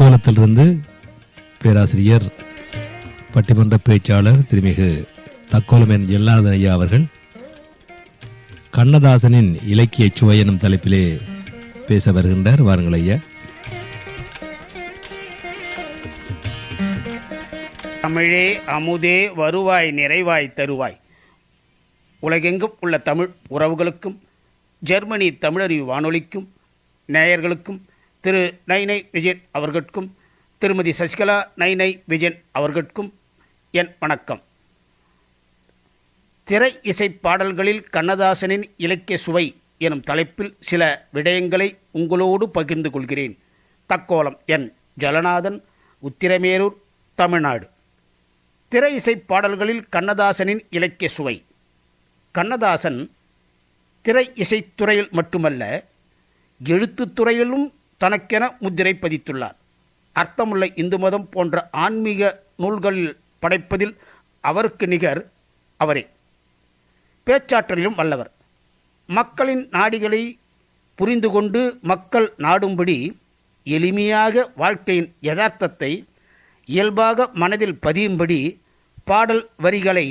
தக்கோலத்திலிருந்து பேராசிரியர் பட்டிமன்ற பேச்சாளர் திருமிகு தக்கோலம் என் ஜெல்லாதன் ஐயா அவர்கள் கண்ணதாசனின் இலக்கிய சுவை எனும் தலைப்பிலே பேச வருகின்றார். வாருங்கள் ஐயா. தமிழே அமுதே வருவாய் நிறைவாய் தருவாய். உலகெங்கும் உள்ள தமிழ் உறவுகளுக்கும் ஜெர்மனி தமிழறிவு வானொலிக்கும் நேயர்களுக்கும் திரு நைனை விஜயன் அவர்களுக்கும் திருமதி சசிகலா நைனை விஜயன் அவர்களுக்கும் என் வணக்கம். திரை இசை பாடல்களில் கண்ணதாசனின் இலக்கிய சுவை எனும் தலைப்பில் சில விடயங்களை உங்களோடு பகிர்ந்து கொள்கிறேன். தக்கோலம் என் ஜலநாதன், உத்திரமேரூர், தமிழ்நாடு. திரை இசை பாடல்களில் கண்ணதாசனின் இலக்கிய சுவை. கண்ணதாசன் திரை இசைத்துறையில் மட்டுமல்ல, எழுத்துத்துறையிலும் தனக்கென முத்திரை பதித்துள்ளார். அர்த்தமுள்ள இந்து மதம் போன்ற ஆன்மீக நூல்களில் படைப்பதில் அவருக்கு நிகர் அவரே. பேச்சாற்றலிலும் வல்லவர். மக்களின் நாடிகளை புரிந்து கொண்டு மக்கள் நாடும்படி எளிமையாக வாழ்க்கையின் யதார்த்தத்தை இயல்பாக மனதில் பதியும்படி பாடல் வரிகளை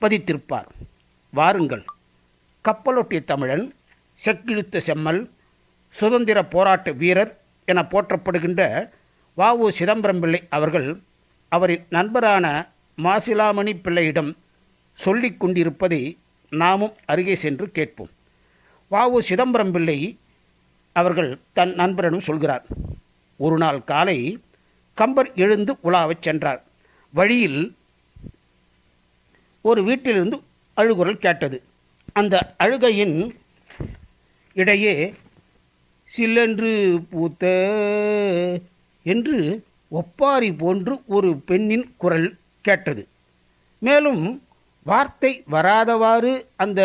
பதித்திருப்பார். வாருங்கள், கப்பலொட்டிய தமிழன், செக்கிழுத்த செம்மல், சுதந்திர போராட்ட வீரர் என போற்றப்படுகின்ற வ.உ. சிதம்பரம் பிள்ளை அவர்கள் அவரின் நண்பரான மாசிலாமணி பிள்ளையிடம் சொல்லிக் கொண்டிருப்பதை நாமும் அருகே சென்று கேட்போம். வ.உ. சிதம்பரம் பிள்ளை அவர்கள் தன் நண்பரிடம் சொல்கிறார். ஒரு நாள் காலை கம்பர் எழுந்து உலாவச் சென்றார். வழியில் ஒரு வீட்டிலிருந்து அழுகுரல் கேட்டது. அந்த அழுகையின் இடையே சில்லென்று பூத்த என்று ஒப்பாரி போன்று ஒரு பெண்ணின் குரல் கேட்டது. மேலும் வார்த்தை வராதவாறு அந்த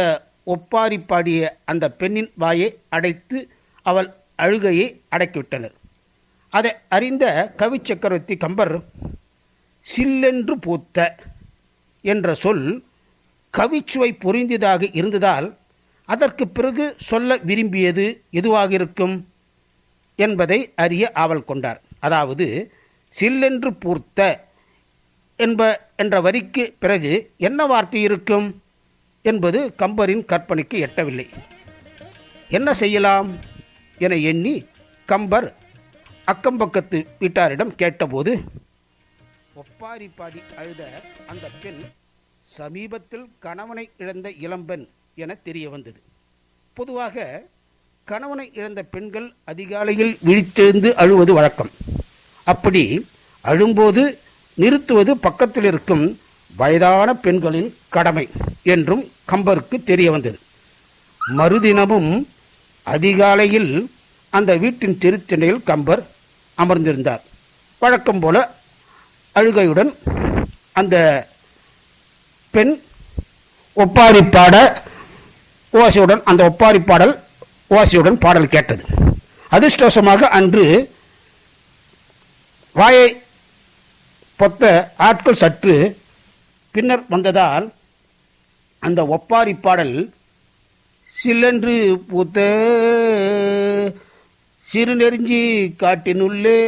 ஒப்பாரி பாடிய அந்த பெண்ணின் வாயை அடைத்து அவள் அழுகையை அடக்கிவிட்டனர். அதை அறிந்த கவி சக்கரவர்த்தி கம்பர் சில்லென்று பூத்த என்ற சொல் கவிச்சுவை பொருந்தியதாக இருந்ததால் அதற்கு பிறகு சொல்ல விரும்பியது எதுவாக இருக்கும் என்பதை அறிய ஆவல் கொண்டார். அதாவது சில்லென்று பூர்த்த என்ற வரிக்கு பிறகு என்ன வார்த்தை இருக்கும் என்பது கம்பரின் கற்பனைக்கு எட்டவில்லை. என்ன செய்யலாம் என எண்ணி கம்பர் அக்கம்பக்கத்து வீட்டாரிடம் கேட்டபோது ஒப்பாரி பாடி அழுத அந்த பெண் சமீபத்தில் கணவனை இழந்த இளம்பெண் என தெரிய வந்தது. பொதுவாக கணவனை இழந்த பெண்கள் அதிகாலையில் விழித்தெழுந்து அழுவது வழக்கம். அப்படி அழும்போது நிறுத்துவது பக்கத்தில் இருக்கும் வயதான பெண்களின் கடமை என்றும் கம்பருக்கு தெரிய வந்தது. மறுதினமும் அதிகாலையில் அந்த வீட்டின் தெருத்திண்ணையில் கம்பர் அமர்ந்திருந்தார். வழக்கம் போல அழுகையுடன் அந்த பெண் ஒப்பாரி பாட ஓசையுடன் அந்த ஒப்பாரி பாடல் ஓசையுடன் பாடல் கேட்டது. அதிர்ஷ்டவசமாக அன்று வாயை பொத்த ஆட்கள் சற்று பின்னர் வந்ததால் அந்த ஒப்பாரி பாடல் சில்லென்று பூத்த சிறு நெருஞ்சி காட்டினுள்ளே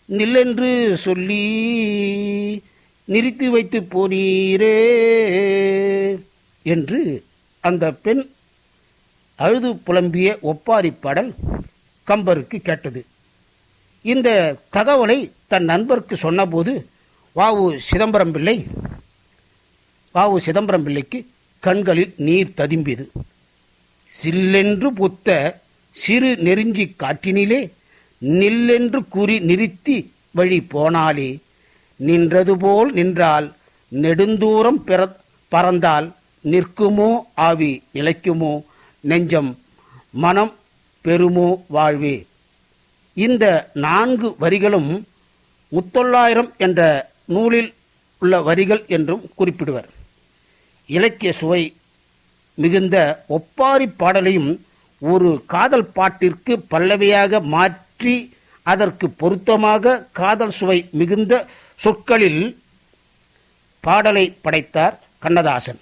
நில்லென்று சொல்லி நிறுத்தி வைத்து போனீரே என்று அந்த பெண் அழுது புலம்பிய ஒப்பாரி பாடல் கம்பருக்கு கேட்டது. இந்த தகவலை தன் நண்பருக்கு சொன்னபோது வ.உ. சிதம்பரம் பிள்ளைக்கு கண்களில் நீர் ததும்பியது. சில்லென்று பூத்த சிறு நெருஞ்சி காற்றினிலே நில்லென்று கூறி நிறுத்தி வழி போனாலே நின்றது போல் நின்றால் நெடுந்தூரம் பறந்தால் நிற்குமோ ஆவி நிலைக்குமோ நெஞ்சம் மனம் பெறுமோ வாழ்வே. இந்த 4 வரிகளும் முத்தொள்ளாயிரம் என்ற நூலில் உள்ள வரிகள் என்றும் குறிப்பிடுவர். இலக்கிய சுவை மிகுந்த ஒப்பாரி பாடலையும் ஒரு காதல் பாட்டிற்கு பல்லவியாக மாற்றி அதற்கு பொருத்தமாக காதல் சுவை மிகுந்த சொற்களில் பாடலை படைத்தார் கண்ணதாசன்.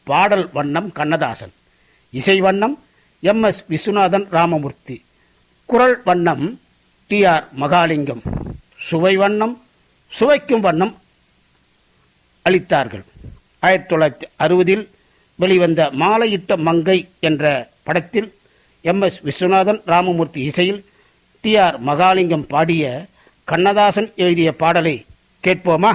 பாடல் வண்ணம் கண்ணதாசன், இசை வண்ணம் எம்.எஸ். விஸ்வநாதன் ராமமூர்த்தி, குரல் வண்ணம் டி.ஆர். மகாலிங்கம் சுவை வண்ணம் சுவைக்கும் வண்ணம் அளித்தார்கள். 1960 வெளிவந்த மாலையிட்ட மங்கை என்ற படத்தில் எம்.எஸ். விஸ்வநாதன் ராமமூர்த்தி இசையில் டி.ஆர். மகாலிங்கம் பாடிய கண்ணதாசன் எழுதிய பாடலை கேட்போமா?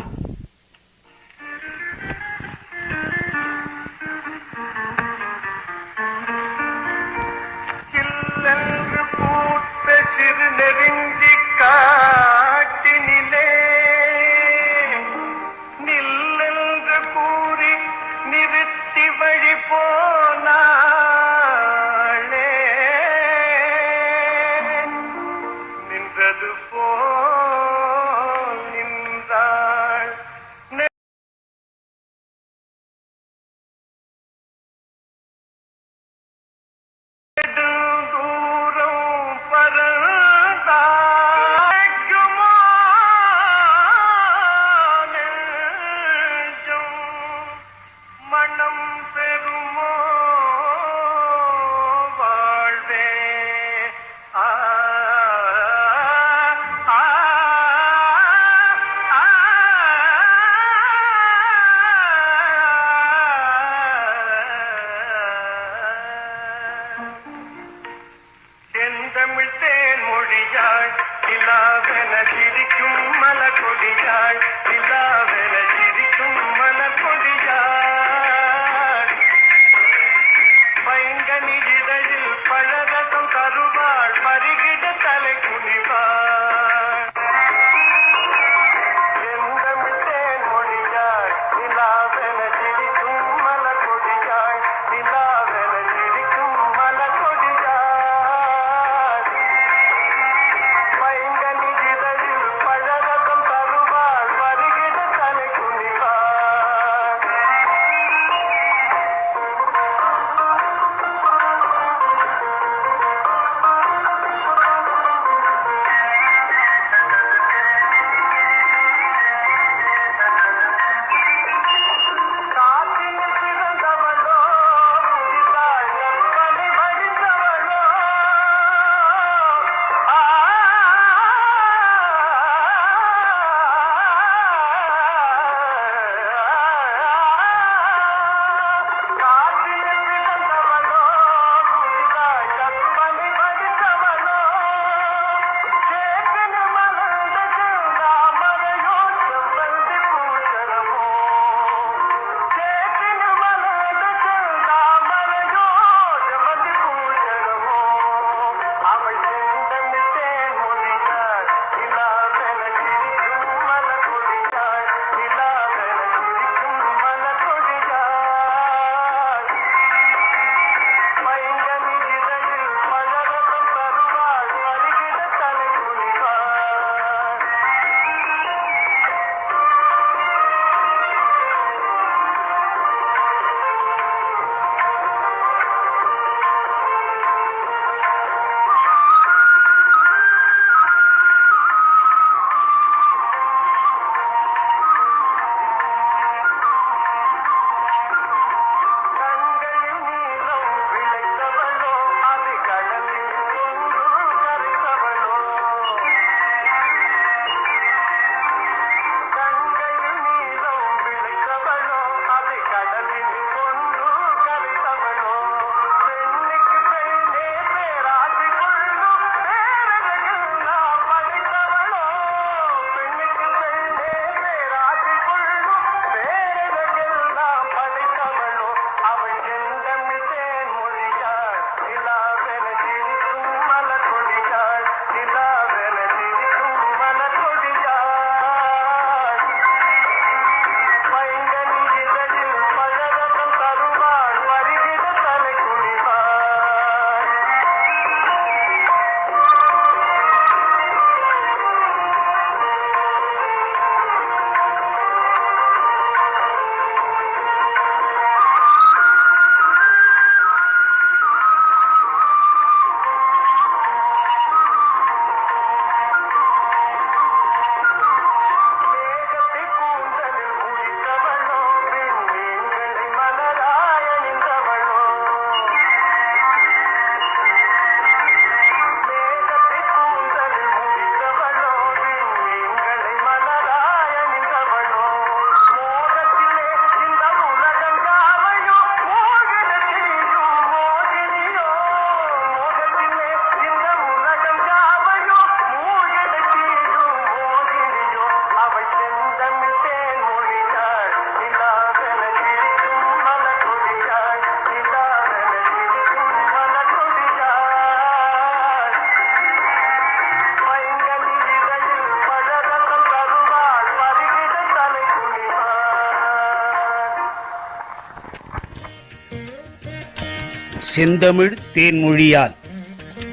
செந்தமிழ் தேன்மொழியால்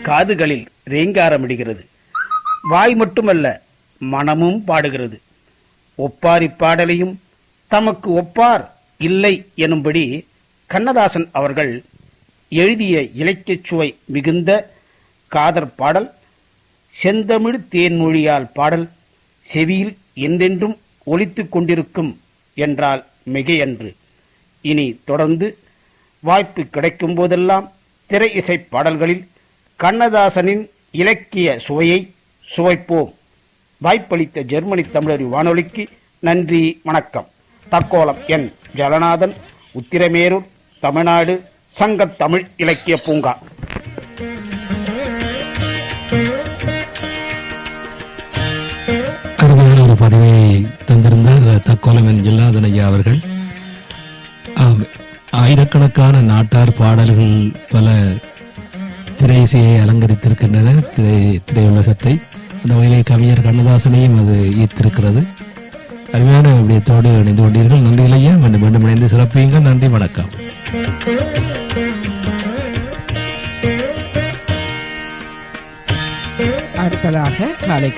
காதுகளில் ரீங்காரமிடுகிறது. வாய் மட்டுமல்ல, மனமும் பாடுகிறது. ஒப்பாரி பாடலையும் தமக்கு ஒப்பார் இல்லை எனும்படி கண்ணதாசன் அவர்கள் எழுதிய இலக்கியச் சுவை மிகுந்த காதற் பாடல் செந்தமிழ் தேன்மொழியால் பாடல் செவியில் என்றென்றும் ஒலித்துக் கொண்டிருக்கும் என்றால் மிகையன்று. இனி தொடர்ந்து வாய்ப்பு கிடைக்கும் போதெல்லாம் திரை இசை பாடல்களில் கண்ணதாசனின் இலக்கிய சுவையை சுவைப்போம். வாய்ப்பளித்த ஜெர்மனி தமிழறி வானொலிக்கு நன்றி, வணக்கம். தக்கோலம் என் ஜலநாதன், உத்திரமேரூர், தமிழ்நாடு, சங்கத் தமிழ் இலக்கிய பூங்கா. அருமையான ஒரு பதிவை தந்திருந்தார் தக்கோலம் என் ஜலநாதன் ஐயா அவர்கள். ஆயிரக்கணக்கான நாட்டார் பாடல்கள் பல திரை இசையை அலங்கரித்திருக்கின்றன, திரையுலகத்தை. அந்த வகையிலே கவிஞர் கண்ணதாசனையும் அது ஈர்த்திருக்கிறது. அருமையான விடயத்தோடு இணைந்து கொண்டீர்கள். நன்றி ஐயா. மீண்டும் மீண்டும் இணைந்து சிறப்பியுங்கள். நன்றி, வணக்கம். அடுத்ததாக காலை